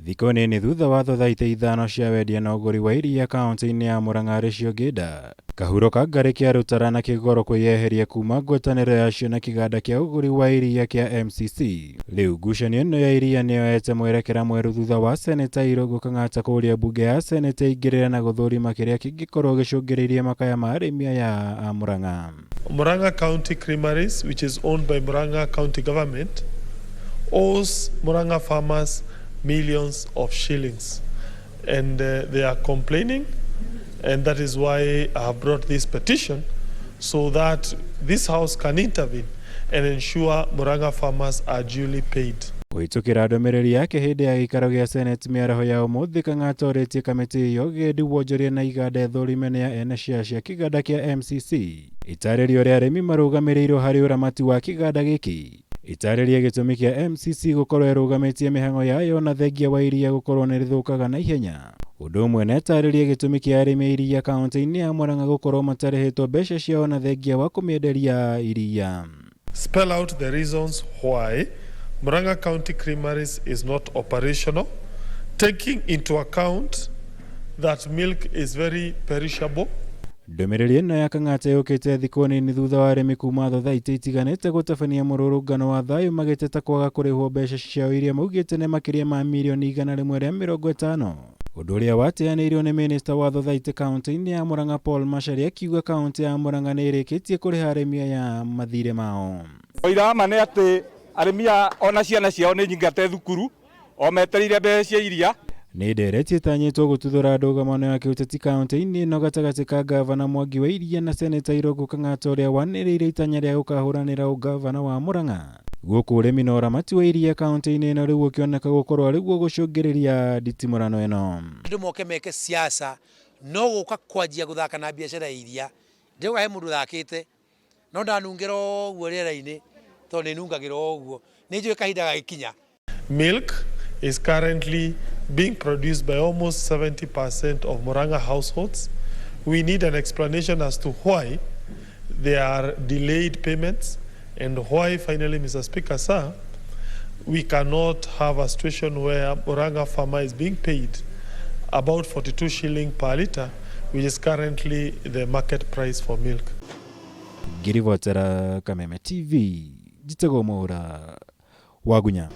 Thikũ-inĩ thutha wa thothaitĩ ithano cia wendia na ũgũri wa iria kaunti-ini ya Murang'a Irungu kahurũka ngarĩ kĩa rũtara na kĩgoro kwĩyeheria kuuma ngwatanĩro yacio na kiganda kĩa ũgũri wa iria kĩa MCC. Rĩu ngucanio ĩno ya iria nĩyoete mwerekera mwerũ thutha wa Seneta Irungu Kang'ata kũũria mbunge ya Seneta ingĩrĩra na gũthũrima kĩrĩa kĩngĩkorwo gĩcũngĩrĩirie makaya ma arimi aya a Murang'a. Murang'a County Creameries, which is owned by Murang'a County Government, owes Murang'a farmers millions of shillings, and they are complaining, and that is why I have brought this petition so that this house can intervene and ensure Murang'a farmers are duly paid. Kũhĩtũkĩra ndũmĩrĩri yake hĩndĩ ya gĩikaro gĩa Senate mĩaraho ya ũmũthĩ, Kang'ata orĩtie kamĩtĩ ĩyo gĩendi wonjoria na iganda ithurime ya ene cia kiganda kĩa MCC itarĩrio rĩa arĩmi marũgamĩrĩirwo harĩ uramati wa kiganda gĩkĩ, itarĩria gĩtũmi kĩa MCC gũkorwo ĩrũgamĩtie mĩhang'o yayo na thengia wa iria gũkorwo nĩ rĩthũkaga na ihenya. Ũndũ ũmwe na ĩtarĩria gĩtũmi kĩa arĩmi iria kaunti-ini ya Murang'a gũkorwo matarĩhĩtwo mbeca ciao na thengia wa kũmĩenderia iria. Spell out the reasons why Murang'a County Creameries is not operational, taking into account that milk is very perishable. Ndũmĩrĩri ĩno ya Kang'ata yũkĩte thikũ nini thutha wa arĩmi kuuma thothaitĩ itiganĩte gũtabania mũrũrũngano wa thayũ magĩteta kwaga kũrĩhwo mbeca ciao iria maugĩte nĩ makĩria ma mirioni 150. Ũndũ ũrĩa wateanĩirio nĩ minista wa thothaitĩ kaunti-inĩ ya Murang'a Paul Macharia akiuga kaunti ya Murang'a nĩ ĩrĩkĩtie kũrĩha arĩmi aya mathirĩ mao. Oira ma nĩ atĩ arĩmi ona ciana ciao nĩ nyingate thukuru o metereire mbeca cia iria. Nĩ nderetie tanyĩtwo gũtuthũra ndũgamano ya kĩũteti kaunti-inĩ ĩno gatagatĩ ka gavana Mwangi wa Iria na Seneta Irungu Kang'ata ũrĩa wanĩrĩire itanya rĩa gũkahũranĩra ũgavana wa Murang'a. Gũkũ ũrĩmi na ũramati wa iria kaunti-inĩ ĩno rĩu ũkĩoneka gũkorwo arĩguo gũcũngĩrĩria nditimũrano ĩno. Andũ moke meke siasa no gũka kwanjia gũthaka na biacara iria. Ndĩuga he mũndũ thakĩte no ndanungĩra ũguo rĩera-inĩ tondũ nĩnungagĩra ũguo. Nĩ njũĩ kahinda gagĩkinya. Milk is currently being produced by almost 70% of Murang'a households. We need an explanation as to why there are delayed payments and why finally, Mr. Speaker, sir, we cannot have a situation where Murang'a farmer is being paid about 42 shilling per litre, which is currently the market price for milk. Ngirivotera Kameme TV, Jitego Mora, Wagunya.